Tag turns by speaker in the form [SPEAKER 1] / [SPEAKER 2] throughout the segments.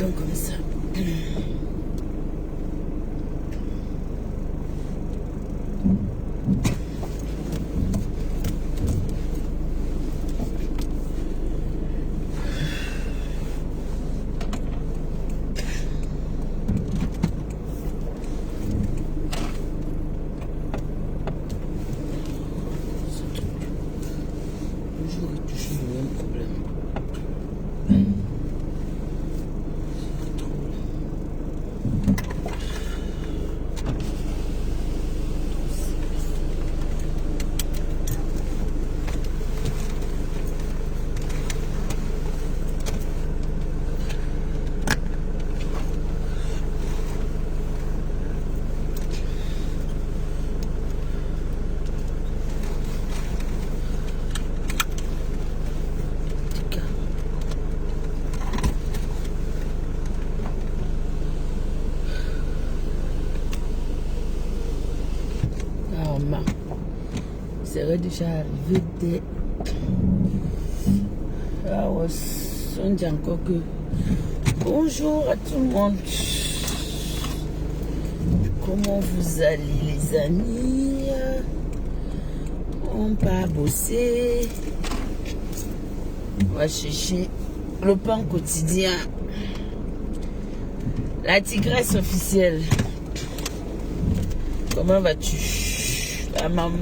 [SPEAKER 1] quelqu'un comme ça. Toujours et toujours le même problème. Serait déjà arrivé dès... Ah ouais, on dit encore que... Bonjour à tout le monde. Comment vous allez les amis? On part bosser. On va chercher le pain quotidien. La tigresse officielle. Comment vas-tu?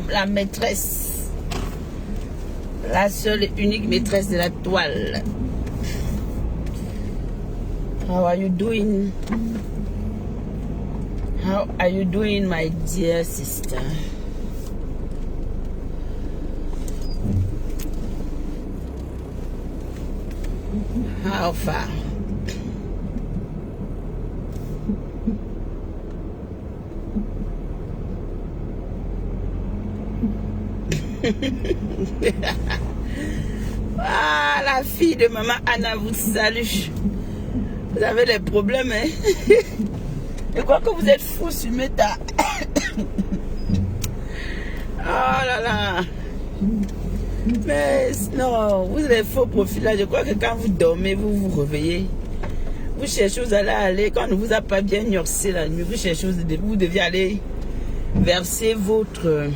[SPEAKER 1] La maîtresse, la seule et unique maîtresse de la toile. How are you doing? How are you doing, my dear sister? How far? Ah, la fille de maman Anna vous salue. Vous avez des problèmes, hein? Je crois que vous êtes fou sur Meta. Oh là là. Mais non, vous avez faux profil là. Je crois que quand vous dormez, vous vous réveillez. Vous cherchez où vous allez aller. Quand on ne vous a pas bien nourci la nuit, vous cherchez où vous deviez aller verser votre...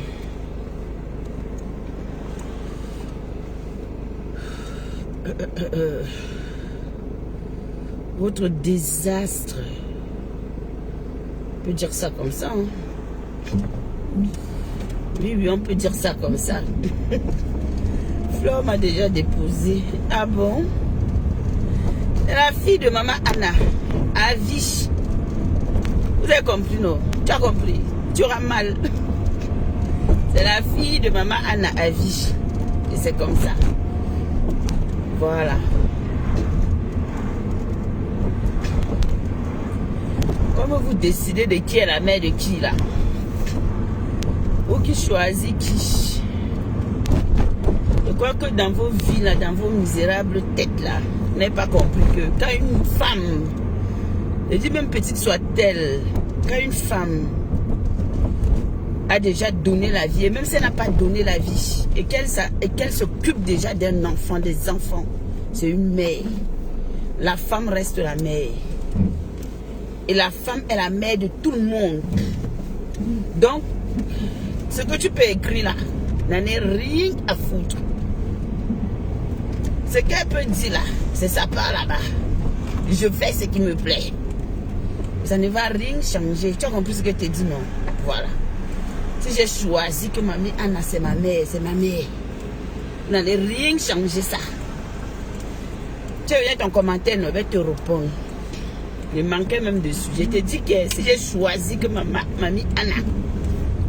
[SPEAKER 1] votre désastre. On peut dire ça comme ça, hein? Oui, on peut dire ça comme ça. Flore m'a déjà déposé. Ah bon? C'est la fille de maman Anna, à Vichy. Vous avez compris, non? Tu as compris? Tu auras mal. C'est la fille de maman Anna à Vichy. Et c'est comme ça. Voilà. Comment vous décidez de qui est la mère de qui là? Ou qui choisit qui? Je crois que dans vos vies là, dans vos misérables têtes là, vous n'avez pas compris que quand une femme, je dis même petite soit-elle, quand une femme a déjà donné la vie, et même si elle n'a pas donné la vie, et qu'elle s'occupe déjà d'un enfant, des enfants, c'est une mère. La femme reste la mère. Et la femme est la mère de tout le monde. Donc, ce que tu peux écrire là, n'en est rien à foutre. Ce qu'elle peut dire là, c'est sa part là-bas. Je fais ce qui me plaît. Ça ne va rien changer. Tu as compris ce que je te dis, non? Voilà. Si j'ai choisi que mamie Anna c'est ma mère, c'est ma mère. Vous n'allez rien changer ça. Tu as ton commentaire, je vais te répondre. Il manquait même dessus. Je te dis que si j'ai choisi que mamie Anna,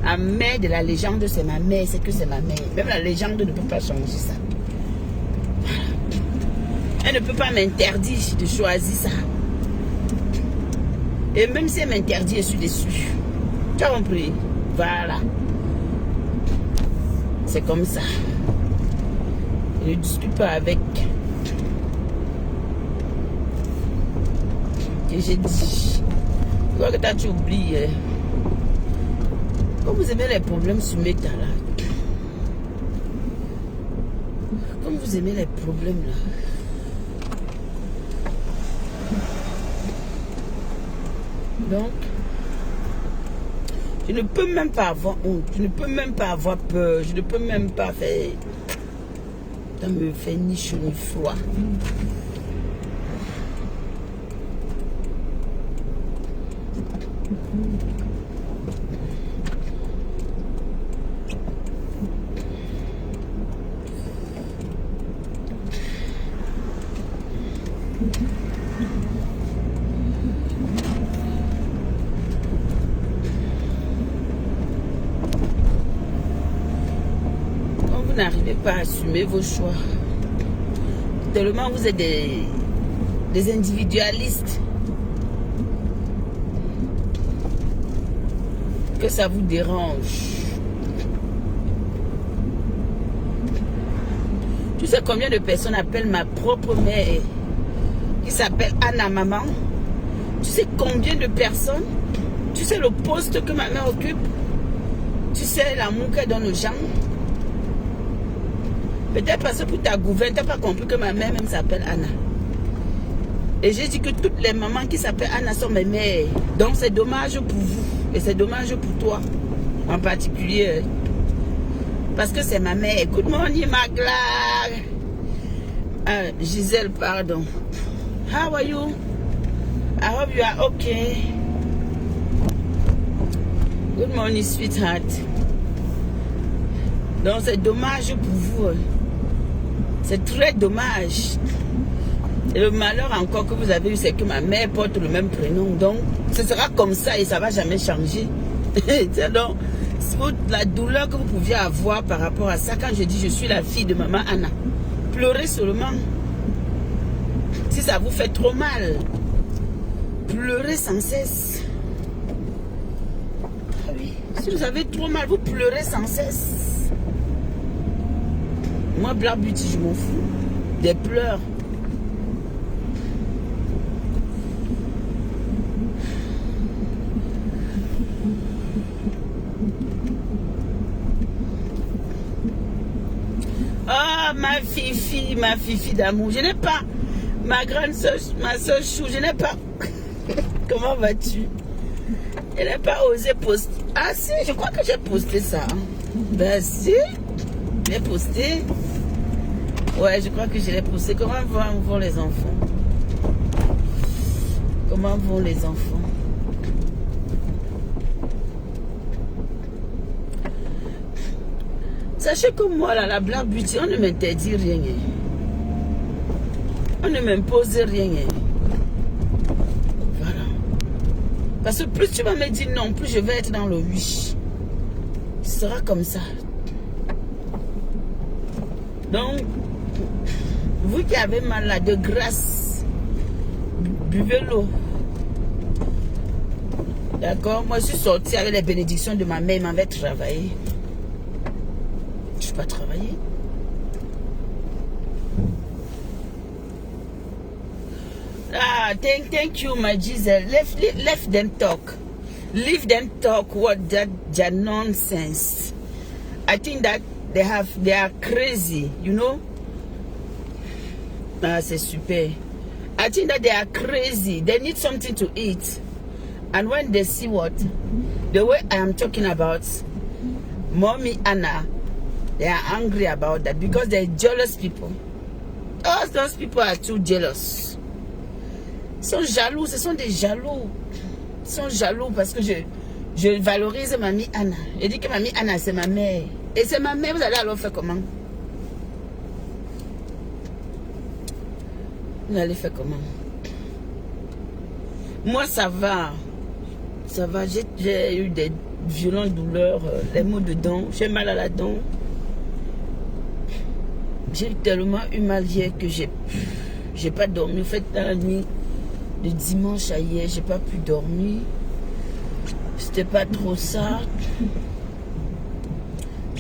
[SPEAKER 1] la mère de la légende, c'est ma mère, c'est que c'est ma mère. Même la légende ne peut pas changer ça. Voilà. Elle ne peut pas m'interdire de choisir ça. Et même si elle m'interdit, je suis déçue. Tu as compris? Voilà. C'est comme ça. Je ne discute pas avec. Et j'ai dit, je crois que tu oublies. Quand vous aimez les problèmes sur Meta là, comme vous aimez les problèmes là, Donc, je ne peux même pas avoir honte. Je ne peux même pas avoir peur. Je ne peux même pas faire... Ça me fait ni chaud ni froid. Quand vous n'arrivez pas à assumer vos choix, tellement vous êtes des individualistes, que ça vous dérange. Tu sais combien de personnes appellent ma propre mère, qui s'appelle Anna Maman? Tu sais combien de personnes? Tu sais le poste que ma mère occupe? Tu sais l'amour qu'elle donne aux gens? Peut-être parce que pour ta gouverne, tu n'as pas compris que ma mère même s'appelle Anna. Et j'ai dit que toutes les mamans qui s'appellent Anna sont mes mères. Donc c'est dommage pour vous. Et c'est dommage pour toi. En particulier. Parce que c'est ma mère. Good morning, Magla. Gisèle, pardon. How are you? I hope you are okay. Good morning, sweetheart. Donc c'est dommage pour vous. C'est très dommage. Et le malheur encore que vous avez eu, c'est que ma mère porte le même prénom. Donc, ce sera comme ça et ça ne va jamais changer. Donc, la douleur que vous pouviez avoir par rapport à ça, quand je dis je suis la fille de maman Anna, pleurez seulement. Si ça vous fait trop mal, pleurez sans cesse. Ah oui. Si vous avez trop mal, vous pleurez sans cesse. Moi, Black Beauty, je m'en fous. Des pleurs. Oh, ma fifi d'amour. Je n'ai pas ma grande soeur, ma soeur Chou, je n'ai pas. Comment vas-tu? Je n'ai pas osé poster. Ah si, je crois que j'ai posté ça. Ben si, j'ai posté. Ouais, je crois que je l'ai posté. Comment vont les enfants? Comment vont les enfants? Sachez que moi, là, la Black Beauty, on ne m'interdit rien. On ne m'impose rien. Voilà. Parce que plus tu vas me dire non, plus je vais être dans le oui. Ce sera comme ça. Donc, vous qui avez mal là, de grâce, buvez l'eau. D'accord? Moi, je suis sortie avec les bénédictions de ma mère, elle m'avait travaillé. Je ne vais pas travailler. Ah, thank you, my Giselle. Let them talk. Leave them talk what that nonsense. I think that they are crazy, you know. Ah, c'est super. I think that they are crazy. They need something to eat. And when they see what? The way I am talking about Mommy Anna, they are angry about that because they're jealous people. All those people are too jealous. Ils sont jaloux, ce sont des jaloux. Ils sont jaloux parce que je valorise Mamie Anna. Je dis que Mamie Anna, c'est ma mère. Et c'est ma mère, vous allez alors faire comment? Vous allez faire comment? Moi, ça va. Ça va. J'ai eu des violentes douleurs, les maux de dents. J'ai mal à la dent. J'ai tellement eu mal hier que j'ai pas dormi. En fait, dans la nuit de dimanche à hier, j'ai pas pu dormir. C'était pas trop ça.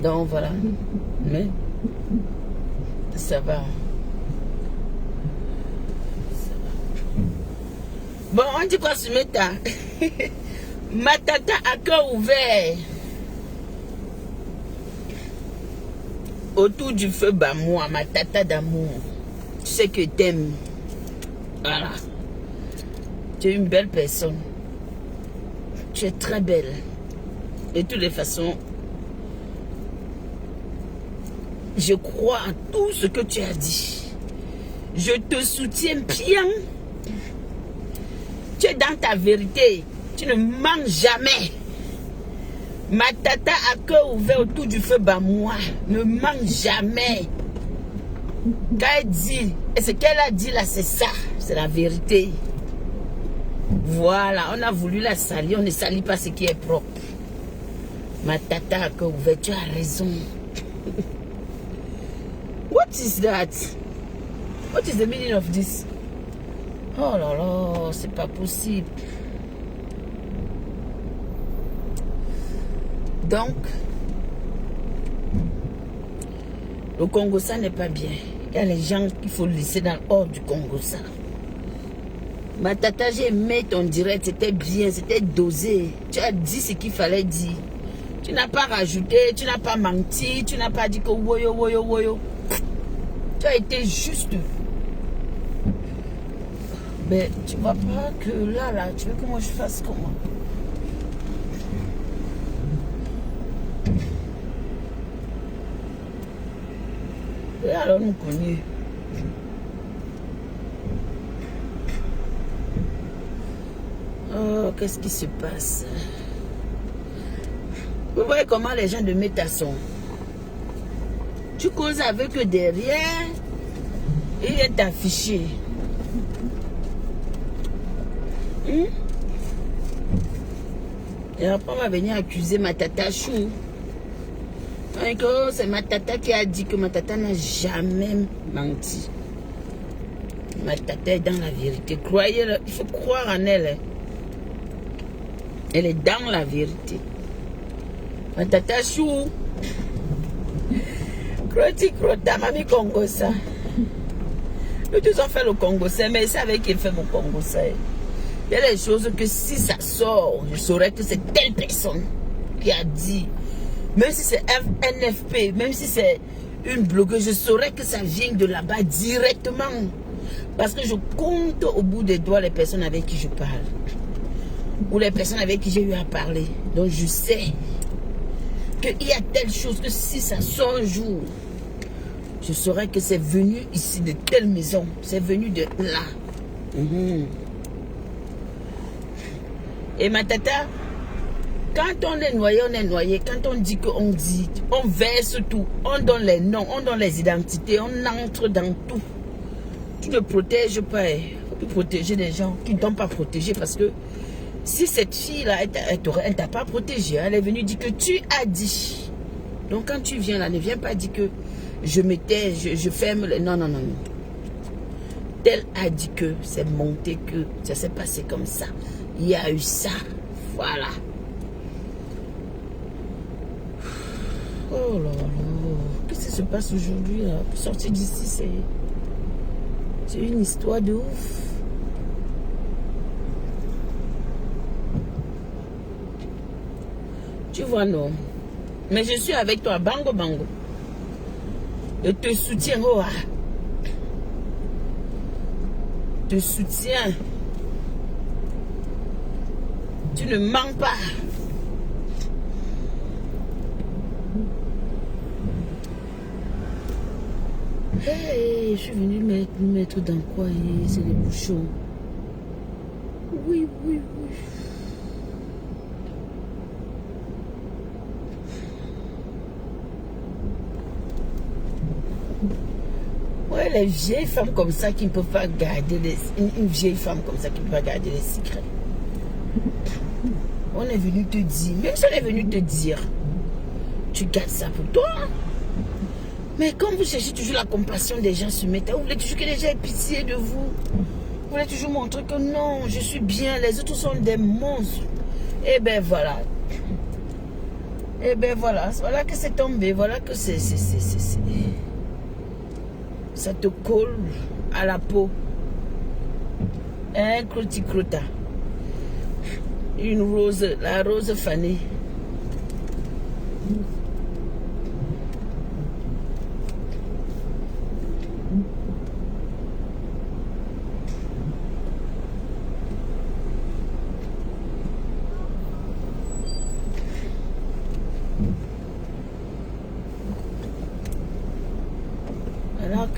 [SPEAKER 1] Donc voilà. Mais ça va. Bon, on dit quoi ce matin? Ma tata à cœur ouvert. Autour du feu, bah moi, ma tata d'amour. Tu sais que t'aimes. Voilà. Tu es une belle personne. Tu es très belle. De toutes les façons, je crois en tout ce que tu as dit. Je te soutiens bien. Tu es dans ta vérité. Tu ne mens jamais. Ma tata a cœur ouvert autour du feu moi. Ne mens jamais. Quand elle dit, et ce qu'elle a dit là, c'est ça. C'est la vérité. Voilà, on a voulu la salir. On ne salit pas ce qui est propre. Ma tata a cœur ouvert. Tu as raison. What is that? What is the meaning of this? Oh là là, c'est pas possible. Donc, le Congo, ça n'est pas bien. Il y a les gens qu'il faut laisser dans hors du Congo, ça. Ma tata, j'ai aimé ton direct, c'était bien, c'était dosé. Tu as dit ce qu'il fallait dire. Tu n'as pas rajouté, tu n'as pas menti, tu n'as pas dit que woyo, woyo, woyo. Tu as été juste. Mais tu vois pas que là, tu veux que moi je fasse comment? Et alors nous connaissons. Oh, qu'est-ce qui se passe? Vous voyez comment les gens de Meta sont. Tu causes avec eux derrière, il vient t'afficher. Et après, on va venir accuser ma tata Chou. C'est ma tata qui a dit que ma tata n'a jamais menti. Ma tata est dans la vérité. Croyez-le, il faut croire en elle. Elle est dans la vérité. Ma tata Chou. Croti, crota, mamie Congo ça. Nous tous on fait le Congo ça, mais c'est avec qui il fait mon Congo ça. Il y a des choses que si ça sort, je saurais que c'est telle personne qui a dit. Même si c'est NFP, même si c'est une blogueuse, je saurais que ça vient de là-bas directement. Parce que je compte au bout des doigts les personnes avec qui je parle. Ou les personnes avec qui j'ai eu à parler. Donc je sais qu'il y a telle chose que si ça sort un jour, je saurais que c'est venu ici de telle maison. C'est venu de là. Et ma tata, quand on est noyé, on est noyé. Quand on dit qu'on dit, on verse tout. On donne les noms, on donne les identités, on entre dans tout. Tu ne protèges pas. Il faut protéger les gens qui ne t'ont pas protégé. Parce que si cette fille-là, elle ne t'a pas protégé, elle est venue dire que tu as dit. Donc quand tu viens là, ne viens pas dire que je me tais, je ferme les... Non, non, non, non. Tel a dit que c'est monté, que ça s'est passé comme ça. Il y a eu ça. Voilà. Oh là là. Qu'est-ce qui se passe aujourd'hui là? Pour sortir d'ici, c'est une histoire de ouf. Tu vois, non. Mais je suis avec toi, bango bango. Je te soutiens, oh. Je te soutiens. Tu ne mens pas. Hey, je suis venue me mettre dans quoi? C'est les bouchons. Oui, oui, oui. Ouais, les vieilles femmes comme ça qui ne peuvent pas garder une vieille femme comme ça qui ne peut pas garder les secrets. On est venu te dire, même si on est venu te dire, tu gardes ça pour toi. Mais comme vous cherchez toujours la compassion des gens sur Meta, vous voulez toujours que les gens aient pitié de vous. Vous voulez toujours montrer que non, je suis bien, les autres sont des monstres. Et ben voilà. Et ben voilà, voilà que c'est tombé, voilà que c'est... Ça te colle à la peau. Un croti-crota. Une rose, la rose fanée.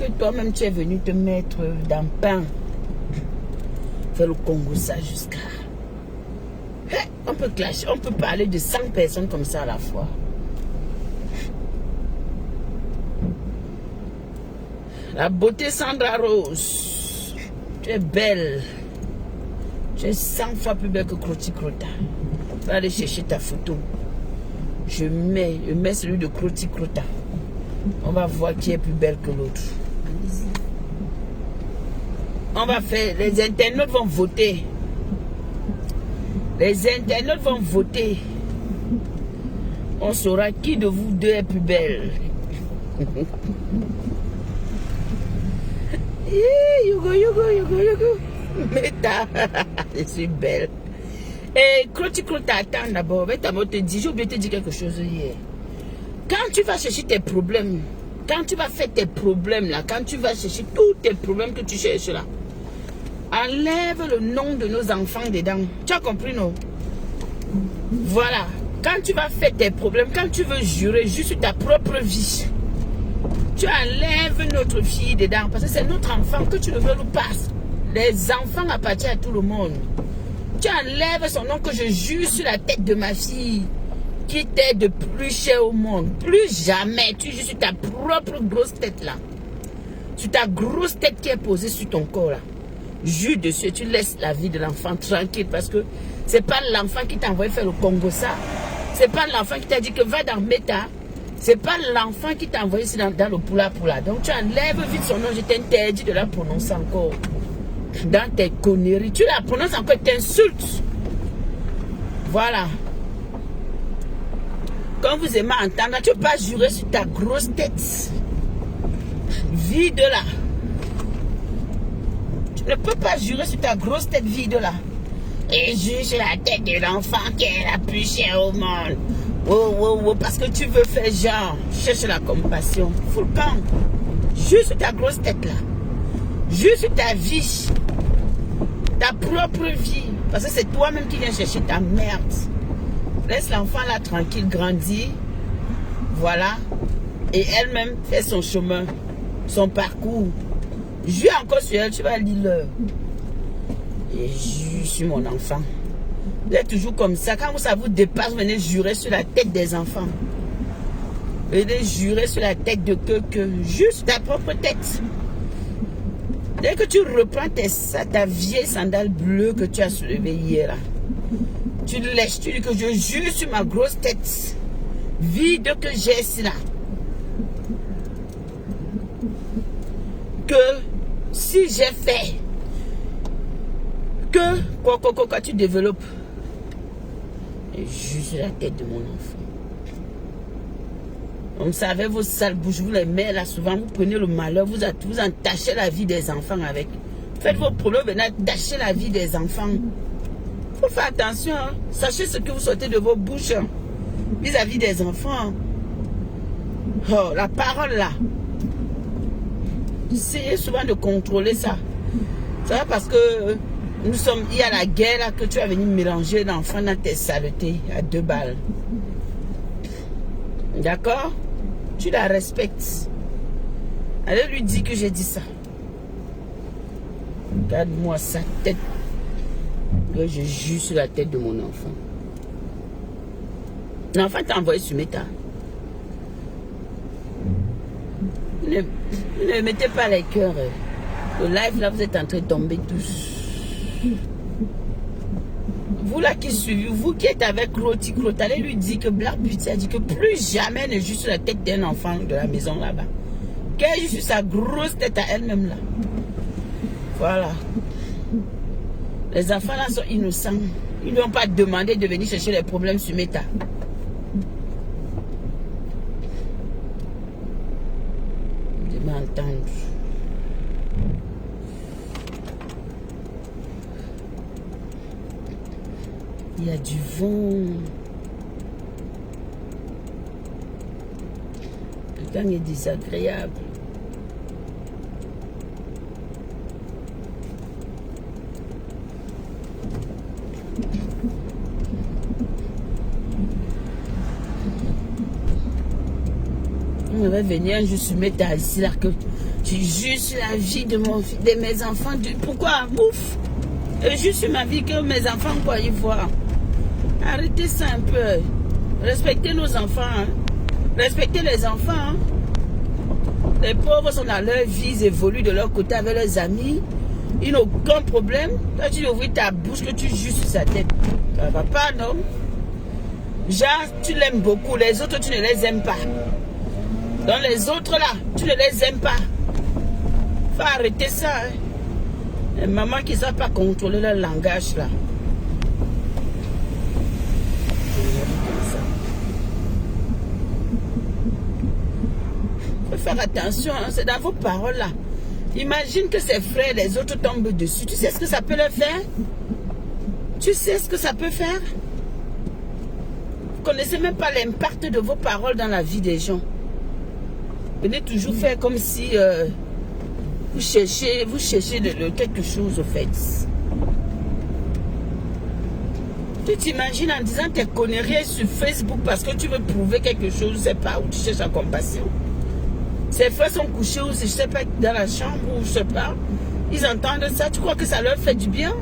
[SPEAKER 1] que toi-même tu es venu te mettre dans le pain. Faire le Congo ça jusqu'à... On peut clasher, on peut parler de 100 personnes comme ça à la fois. La beauté Sandra Rose. Tu es belle. Tu es 100 fois plus belle que Croti Crota. Va aller chercher ta photo. Je mets celui de Croti Crota. On va voir qui est plus belle que l'autre. On va faire... Les internautes vont voter. Les internautes vont voter. On saura qui de vous deux est plus belle. Yogo. Meta. Je suis belle. Et Croti Crota, attends d'abord. J'ai oublié de te dire quelque chose hier. Quand tu vas chercher tes problèmes, quand tu vas faire tes problèmes là, quand tu vas chercher tous tes problèmes que tu cherches là, enlève le nom de nos enfants dedans. Tu as compris, non? Voilà. Quand tu vas faire tes problèmes, quand tu veux jurer juste ta propre vie, tu enlèves notre fille dedans. Parce que c'est notre enfant, que tu le veux ou pas. Les enfants appartiennent à tout le monde. Tu enlèves son nom que je jure sur la tête de ma fille, qui t'est de plus cher au monde. Plus jamais. Tu joues sur ta propre grosse tête là. Sur ta grosse tête qui est posée sur ton corps là. Jure dessus et tu laisses la vie de l'enfant tranquille parce que c'est pas l'enfant qui t'a envoyé faire le Congo ça. C'est pas l'enfant qui t'a dit que va dans Meta. C'est pas l'enfant qui t'a envoyé dans le Poula. Donc tu enlèves vite son nom. Je t'interdis de la prononcer encore. Dans tes conneries. Tu la prononces encore, t'insultes. Voilà. Quand vous aimez entendre, tu ne peux pas jurer sur ta grosse tête. Vide là. Tu ne peux pas jurer sur ta grosse tête vide là. Et jure sur la tête de l'enfant qui est la plus chère au monde. Oh, parce que tu veux faire genre. Cherche la compassion. Faut le camp. Jure sur ta grosse tête là. Jure sur ta vie. Ta propre vie. Parce que c'est toi-même qui viens chercher ta merde. Laisse l'enfant là tranquille, grandir. Voilà. Et elle-même fait son chemin. Son parcours. Jure encore sur elle, tu vas lire. Et jure sur mon enfant. Vous êtes toujours comme ça. Quand ça vous dépasse, venez jurer sur la tête des enfants. Venez jurer sur la tête de que. Jure sur ta propre tête. Dès que tu reprends ta vieille sandale bleue que tu as soulevée hier là. Tu lèches, tu dis que je jure sur ma grosse tête vide que j'ai ici là. Que si j'ai fait que quoi tu développes. Et jure sur la tête de mon enfant. Vous savez, vos sales bouches, vous les mettez là souvent, vous prenez le malheur, vous entachez la vie des enfants avec. Faites vos problèmes, venez attacher la vie des enfants. Il faut faire attention. Hein. Sachez ce que vous sortez de vos bouches vis-à-vis des enfants. Oh, la parole là. Essayez souvent de contrôler ça. Ça va parce que il y a la guerre là que tu as venu mélanger l'enfant dans tes saletés à 2 balles. D'accord? Tu la respectes. Allez lui dire que j'ai dit ça. Regarde-moi sa tête. Que je jure sur la tête de mon enfant. L'enfant t'a envoyé sur Meta. Ne mettez pas les cœurs. Le live là, vous êtes en train de tomber tous. Vous là qui suivez, vous qui êtes avec Croti Crota, allez lui dire que Black Beauty a dit que plus jamais ne joue sur la tête d'un enfant de la maison là-bas. Qu'elle joue sur sa grosse tête à elle-même là. Voilà. Les enfants là sont innocents. Ils n'ont pas demandé de venir chercher les problèmes sur Meta. De m'entendre. Il y a du vent. Le temps est désagréable. On va venir un jour se mettre ici là que Tu juges la vie de mes enfants. Pourquoi? Ouf. Et juste ma vie que mes enfants quoi y voir. Arrêtez ça un peu. Respectez nos enfants. Hein. Respectez les enfants. Hein. Les pauvres sont dans leur vie, ils évoluent de leur côté avec leurs amis. Ils n'ont aucun problème. Toi, tu ouvres ta bouche que tu juges sur sa tête. Ça va pas, non? Genre, tu l'aimes beaucoup. Les autres, tu ne les aimes pas. Donc, les autres, là, tu ne les aimes pas. Faut arrêter ça. Hein. Les mamans qui ne savent pas contrôler leur langage, là. Faut faire attention. Hein. C'est dans vos paroles, là. Imagine que ses frères, les autres tombent dessus. Tu sais ce que ça peut leur faire? Tu sais ce que ça peut faire? Vous ne connaissez même pas l'impact de vos paroles dans la vie des gens. Venez toujours faire comme si vous cherchez quelque chose au fait. Tu t'imagines en disant tes conneries sur Facebook parce que tu veux prouver quelque chose, je ne sais pas, où tu cherches la compassion. Ses frères sont couchés ou je sais pas dans la chambre ou je sais pas. Ils entendent ça. Tu crois que ça leur fait du bien?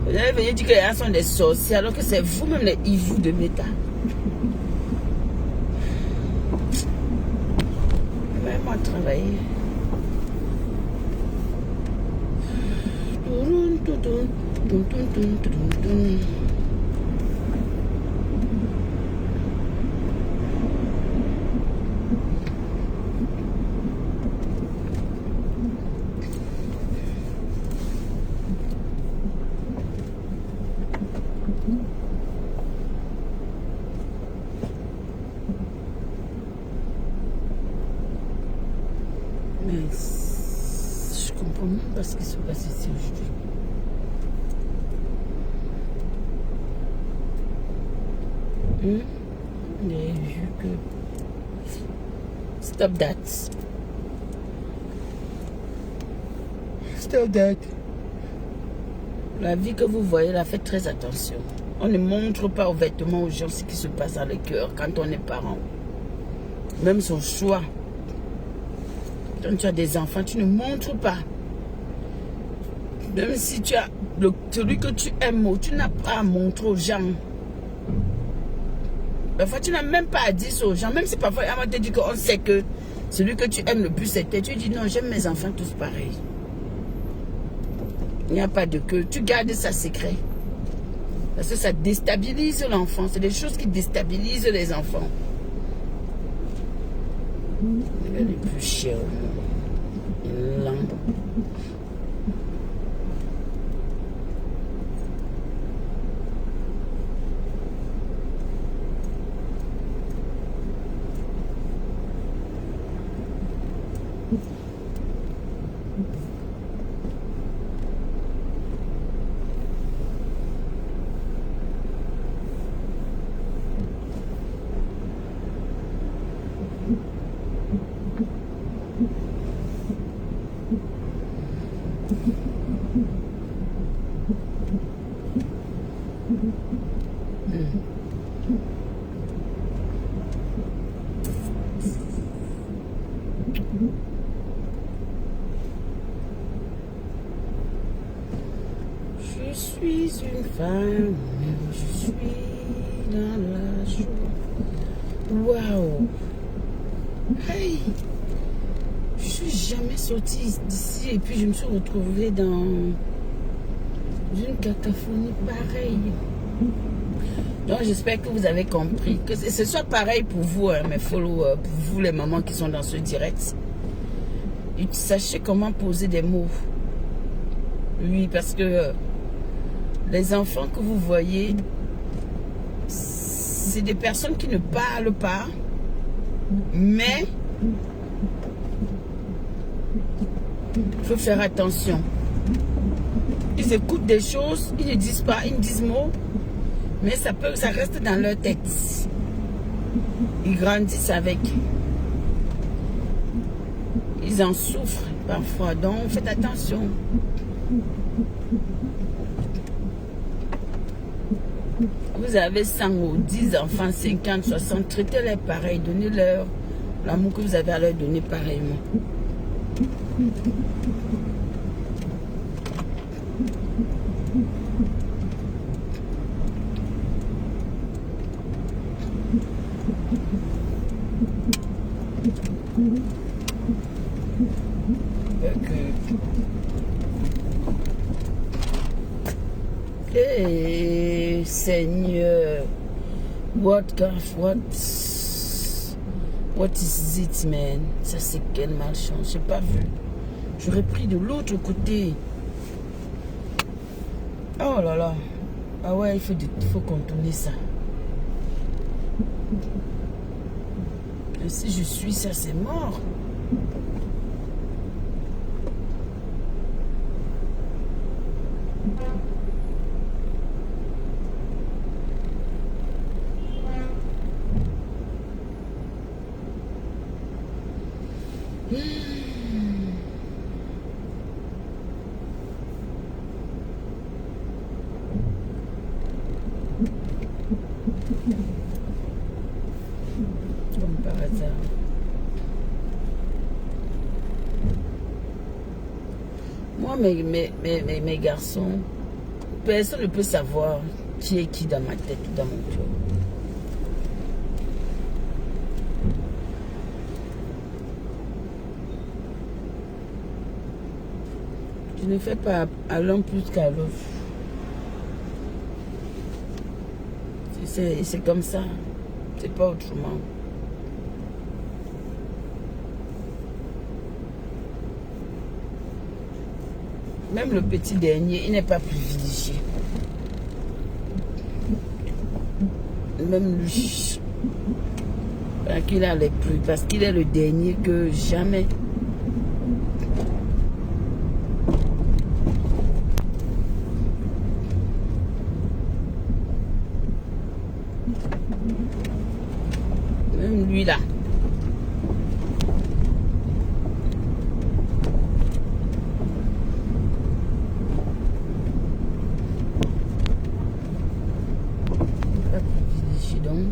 [SPEAKER 1] Vous allez venir dire que les gens sont des sorciers alors que c'est vous-même les hivous de méta. Vraiment travailler. Mais je comprends même pas ce qui se passe ici aujourd'hui. J'ai vu que... Stop that. Stop that. La vie que vous voyez, là, faites très attention. On ne montre pas ouvertement aux gens ce qui se passe dans le cœur quand on est parent. Même son choix. Quand tu as des enfants, tu ne montres pas. Même si tu as celui que tu aimes, tu n'as pas à montrer aux gens. Parfois, tu n'as même pas à dire ça aux gens. Même si parfois, on te dit qu'on sait que celui que tu aimes le plus, c'est toi. Tu dis non, j'aime mes enfants tous pareils. Il n'y a pas de que. Tu gardes ça secret. Parce que ça déstabilise l'enfant. C'est des choses qui déstabilisent les enfants. Il est le plus cher. Lent. Je suis une femme, je suis dans la joie. Waouh! Hey! Je suis jamais sortie d'ici et puis je me suis retrouvée dans une cacophonie pareille. Donc j'espère que vous avez compris que ce soit pareil pour vous, hein, mes followers, pour vous les mamans qui sont dans ce direct. Et sachez comment poser des mots. Oui, parce que les enfants que vous voyez, c'est des personnes qui ne parlent pas, mais il faut faire attention. Ils écoutent des choses, ils ne disent pas, ils ne disent mots, mais ça reste dans leur tête. Ils grandissent avec. Ils en souffrent parfois, donc faites attention. Vous avez 100 ou 10 enfants, 50, 60, traitez-les pareil, donnez-leur L'amour que vous avez à leur donner pareillement. Hey, Seigneur, what is it, man? Ça c'est quelle malchance, j'ai pas vu. J'aurais pris de l'autre côté. Oh là là. Ah ouais, il faut contourner ça. Et si je suis ça, c'est mort. Comme par hasard. Moi, mes garçons, personne ne peut savoir qui est qui dans ma tête ou dans mon cœur. Je ne fais pas à l'un plus qu'à l'autre. C'est comme ça. C'est pas autrement. Même le petit dernier, il n'est pas privilégié. Même lui. Parce qu'il est le dernier que jamais. Même lui là. Pas privilégié donc.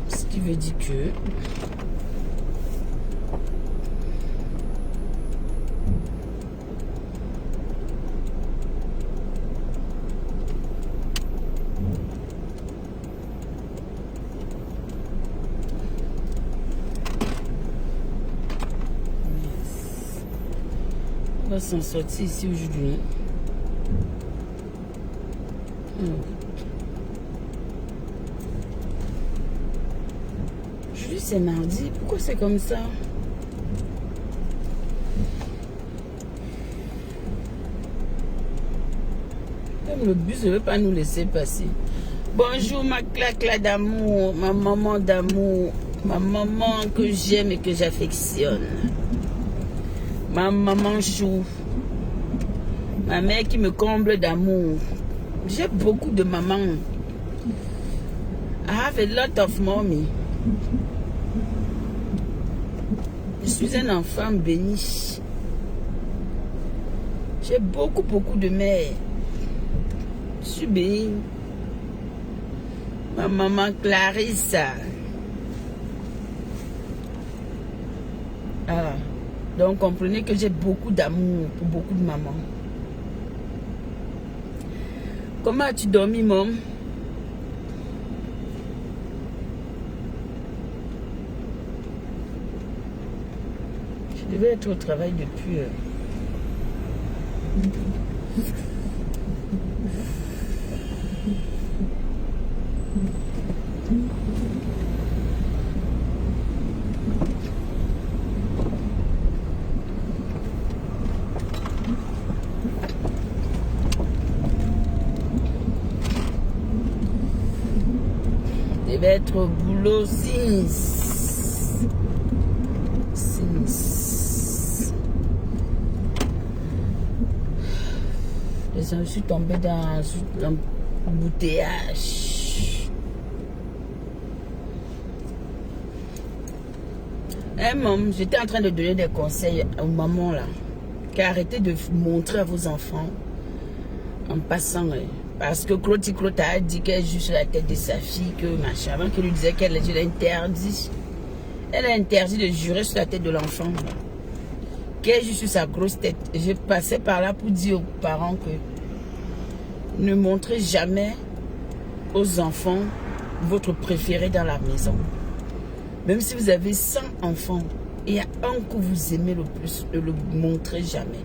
[SPEAKER 1] Ce qui veut dire que on va s'en sortir ici aujourd'hui. Aujourd'hui c'est mardi, pourquoi c'est comme ça? Même le bus ne veut pas nous laisser passer. Bonjour ma claque d'amour, ma maman d'amour, ma maman que j'aime et que j'affectionne. Ma maman chou, ma mère qui me comble d'amour. J'ai beaucoup de mamans. I have a lot of mommy. Je suis un enfant béni. J'ai beaucoup de mères. Je suis béni. Ma maman Clarissa. Ah. Donc comprenez que j'ai beaucoup d'amour pour beaucoup de mamans. Comment as-tu dormi, maman? Je devais être au travail depuis... Je vais être au boulot 6. Je suis tombée dans l'embouteillage. Maman, j'étais en train de donner des conseils aux mamans là. Arrêtez de montrer à vos enfants en passant Parce que Claude a dit qu'elle joue sur la tête de sa fille, que machin, avant qu'il lui disait qu'elle interdit. Elle a interdit de jurer sur la tête de l'enfant. Qu'elle joue sur sa grosse tête. Je passais par là pour dire aux parents que ne montrez jamais aux enfants votre préféré dans la maison. Même si vous avez 100 enfants, il y a un que vous aimez le plus, ne le montrez jamais.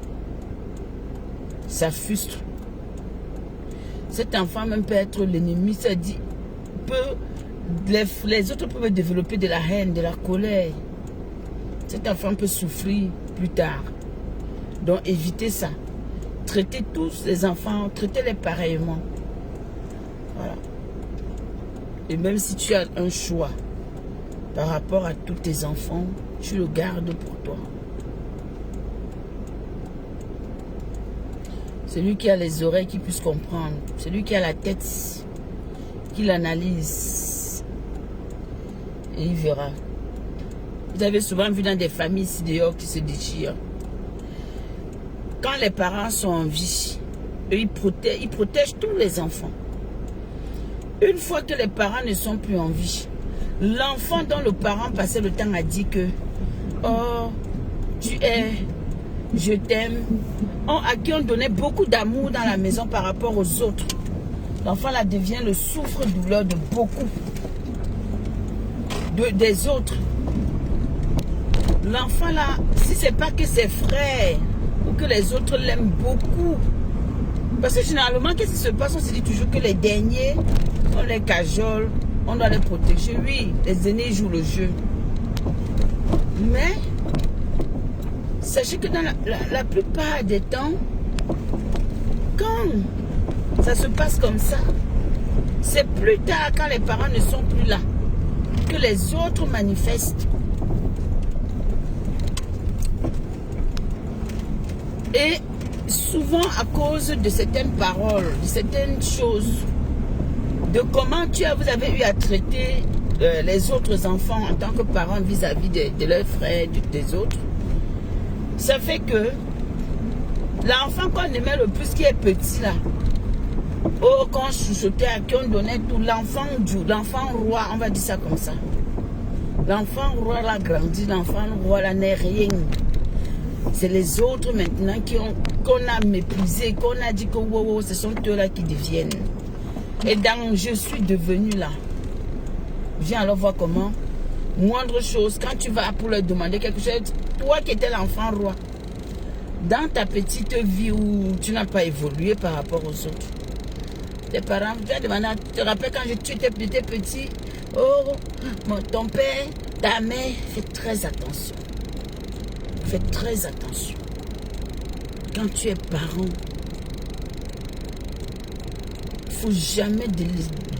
[SPEAKER 1] Ça frustre. Cet enfant même peut être l'ennemi, ça dit, les autres peuvent développer de la haine, de la colère. Cet enfant peut souffrir plus tard. Donc évitez ça. Traitez tous les enfants, traitez-les pareillement. Voilà. Et même si tu as un choix par rapport à tous tes enfants, tu le gardes pour toi. Celui qui a les oreilles qui puisse comprendre. Celui qui a la tête qui l'analyse. Et il verra. Vous avez souvent vu dans des familles ici dehors qui se déchirent. Quand les parents sont en vie, eux, ils protègent tous les enfants. Une fois que les parents ne sont plus en vie, l'enfant dont le parent passait le temps a dit que « Oh, tu es, je t'aime ». À qui on donnait beaucoup d'amour dans la maison par rapport aux autres. L'enfant là devient le souffre-douleur de beaucoup. Des autres. L'enfant là, si c'est pas que ses frères ou que les autres l'aiment beaucoup. Parce que généralement, qu'est-ce qui se passe? On se dit toujours que les derniers, on les cajole, on doit les protéger. Oui, les aînés jouent le jeu. Mais, sachez que dans la plupart des temps, quand ça se passe comme ça, c'est plus tard, quand les parents ne sont plus là, que les autres manifestent. Et souvent à cause de certaines paroles, de certaines choses, de comment vous avez eu à traiter les autres enfants en tant que parents vis-à-vis de leurs frères, des autres, ça fait que l'enfant qu'on aimait le plus qui est petit là, oh, quand on chuchotait à qui on donnait tout, l'enfant roi, on va dire ça comme ça. L'enfant roi l'a grandi, l'enfant roi là n'est rien. C'est les autres maintenant qu'on a méprisé, qu'on a dit que wow, ce sont eux là qui deviennent. Et dans je suis devenu là. Viens alors voir comment. Moindre chose, quand tu vas pour leur demander quelque chose, toi qui étais l'enfant roi, dans ta petite vie où tu n'as pas évolué par rapport aux autres, tes parents, tu as demandé, tu te rappelles quand tu étais petit, oh, ton père, ta mère, fais très attention. Fais très attention. Quand tu es parent, il ne faut jamais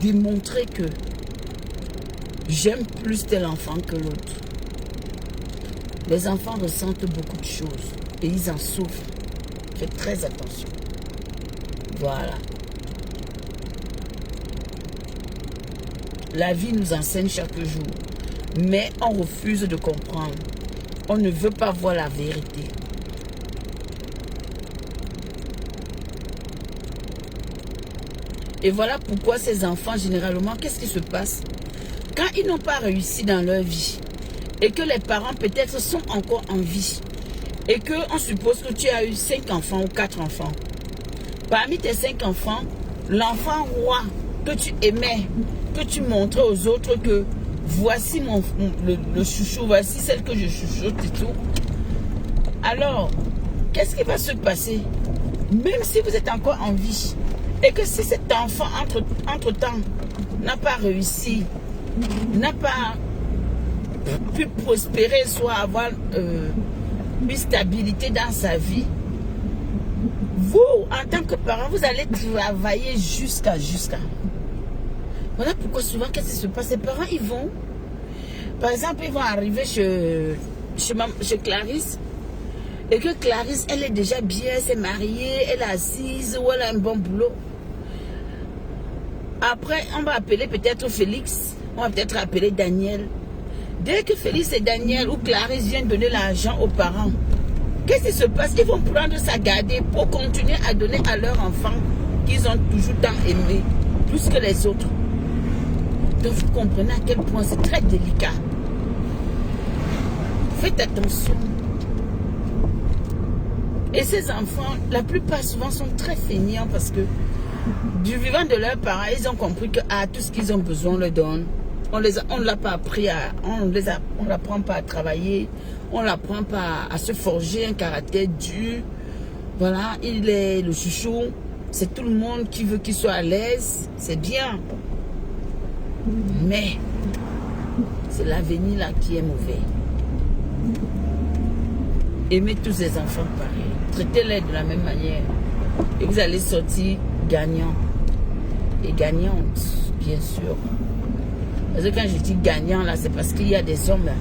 [SPEAKER 1] démontrer que j'aime plus tel enfant que l'autre. Les enfants ressentent beaucoup de choses et ils en souffrent. Fais très attention. Voilà. La vie nous enseigne chaque jour, mais on refuse de comprendre. On ne veut pas voir la vérité. Et voilà pourquoi ces enfants, généralement, qu'est-ce qui se passe? Quand ils n'ont pas réussi dans leur vie, et que les parents peut-être sont encore en vie, et qu'on suppose que tu as eu 5 enfants ou 4 enfants. Parmi tes 5 enfants, l'enfant roi que tu aimais, que tu montrais aux autres que voici le chouchou, voici celle que je chouchoute et tout. Alors, qu'est-ce qui va se passer? Même si vous êtes encore en vie, et que si cet enfant, entre-temps, n'a pas réussi, n'a pas pu prospérer, soit avoir une stabilité dans sa vie, vous, en tant que parent, vous allez travailler jusqu'à. Voilà pourquoi souvent, qu'est-ce qui se passe? Les parents, ils vont, par exemple, ils vont arriver chez Clarisse, et que Clarisse, elle est déjà bien, elle s'est mariée, elle est assise, ou elle a un bon boulot. Après, on va appeler peut-être Félix, on va peut-être appeler Daniel. Dès que Félix et Daniel ou Clarisse viennent donner l'argent aux parents, qu'est-ce qui se passe? Ils vont prendre ça, garder pour continuer à donner à leur enfant qu'ils ont toujours tant aimé, plus que les autres. Donc vous comprenez à quel point c'est très délicat. Faites attention. Et ces enfants, la plupart souvent sont très feignants parce que du vivant de leurs parents, ils ont compris que tout ce qu'ils ont besoin, on le donne. On ne l'a pas appris on l'apprend pas à travailler, on l'apprend pas à se forger un caractère dur. Voilà, il est le chouchou, c'est tout le monde qui veut qu'il soit à l'aise, c'est bien. Mais c'est l'avenir là qui est mauvais. Aimez tous ces enfants pareil, traitez-les de la même manière et vous allez sortir gagnant et gagnante, bien sûr. Parce que quand je dis gagnant là, c'est parce qu'il y a des hommes là.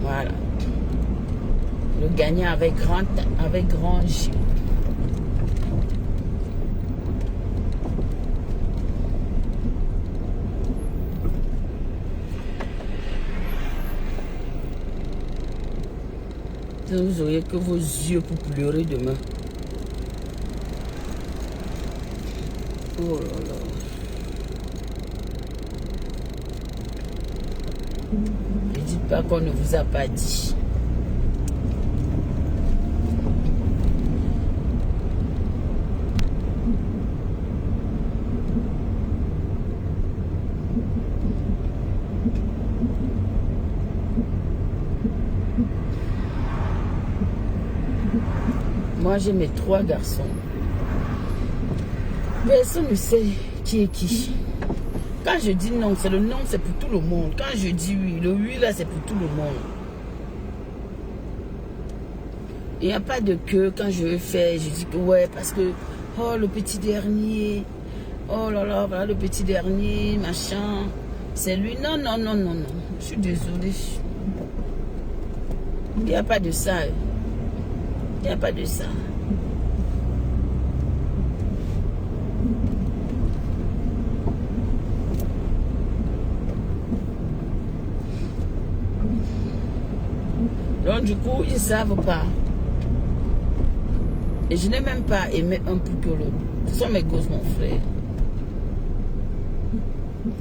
[SPEAKER 1] Voilà. Le gagnant avec grand J. Vous auriez que vos yeux pour pleurer demain. Oh là là. Ne dites pas qu'on ne vous a pas dit. Moi, j'ai mes 3 garçons. Personne ne sait qui est qui. Quand je dis non, c'est le non, c'est pour tout le monde. Quand je dis oui, le oui là, c'est pour tout le monde. Il n'y a pas de que quand je veux faire, je dis que ouais, parce que, oh, le petit dernier, oh là là, voilà le petit dernier, machin, c'est lui. Non, non, non, non, non. Je suis désolée. Il n'y a pas de ça. Il n'y a pas de ça. Donc du coup, ils ne savent pas. Et je n'ai même pas aimé un plus que l'autre. Ce sont mes gosses, mon frère.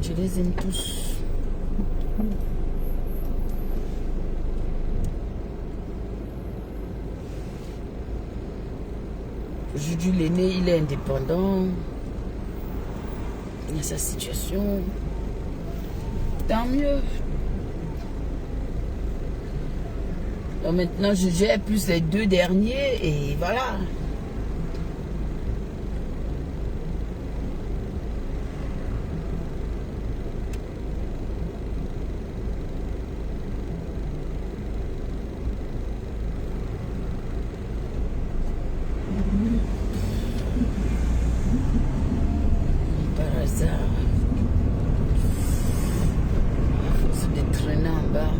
[SPEAKER 1] Je les aime tous. Aujourd'hui, l'aîné, il est indépendant. Il a sa situation. Tant mieux. Donc maintenant, je gère plus les 2 derniers et voilà. Par hasard. Il faut se détraîner en bas.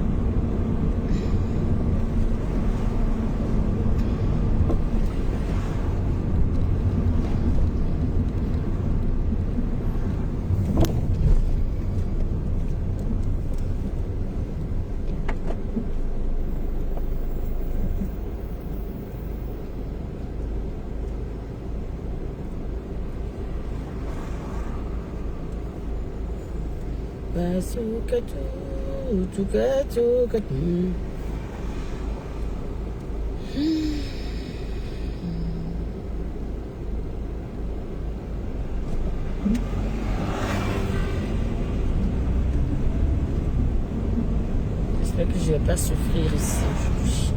[SPEAKER 1] J'espère que je ne vais pas souffrir ici aujourd'hui.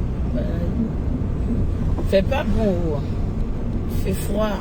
[SPEAKER 1] Il fait pas bon, il fait froid.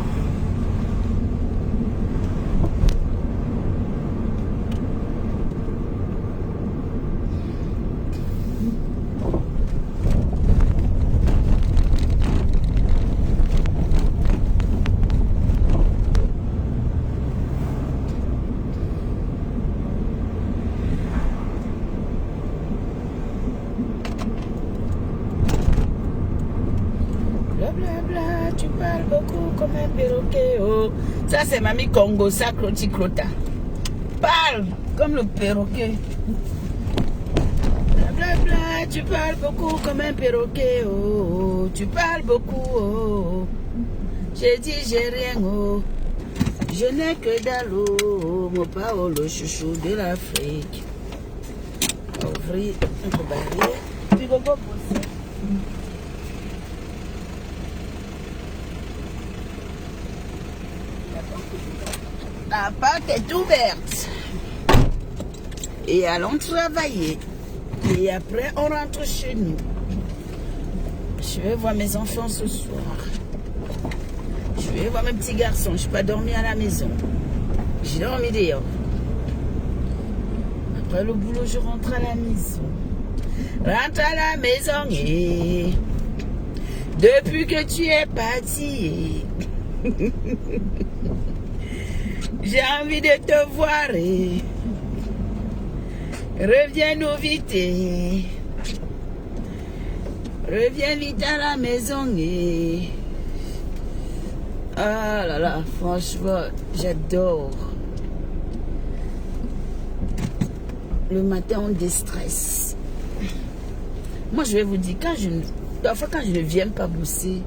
[SPEAKER 1] Blablabla, tu parles beaucoup comme un perroquet. Oh. Ça, c'est Mamie Congo, ça, Croti Crota. Parle comme le perroquet. Blablabla, tu parles beaucoup comme un perroquet. Oh, oh. Tu parles beaucoup. Oh. J'ai dit j'ai rien, oh. Je n'ai que d'allô, mon Paolo, chouchou de l'Afrique. Ouvrir un barrière, puis on va bosser. La porte est ouverte. Et allons travailler. Et après, on rentre chez nous. Je vais voir mes enfants ce soir. Je vais voir mes petits garçons. Je ne suis pas dormi à la maison. J'ai dormi dehors. Après le boulot, je rentre à la maison. Rentre à la maison et depuis que tu es parti, j'ai envie de te voir et reviens-nous vite. Reviens vite à la maison et... Ah là là, franchement, j'adore. Le matin, on déstresse. Moi, je vais vous dire, parfois quand je ne viens pas bosser,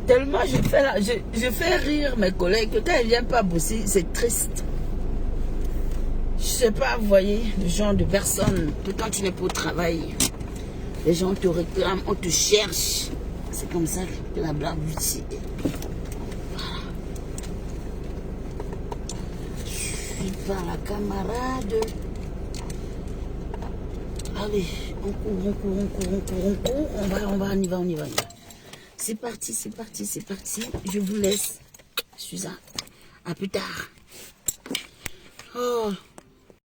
[SPEAKER 1] tellement je fais rire mes collègues que quand ils ne viennent pas bosser, c'est triste. Je sais pas, vous voyez, le genre de personne que quand tu n'es pas au travail, les gens te réclament, on te cherche. C'est comme ça que la blague ici. Voilà. Je suis pas la camarade. Allez, on court. On y va. C'est parti. Je vous laisse. Suzanne, à plus tard. Oh.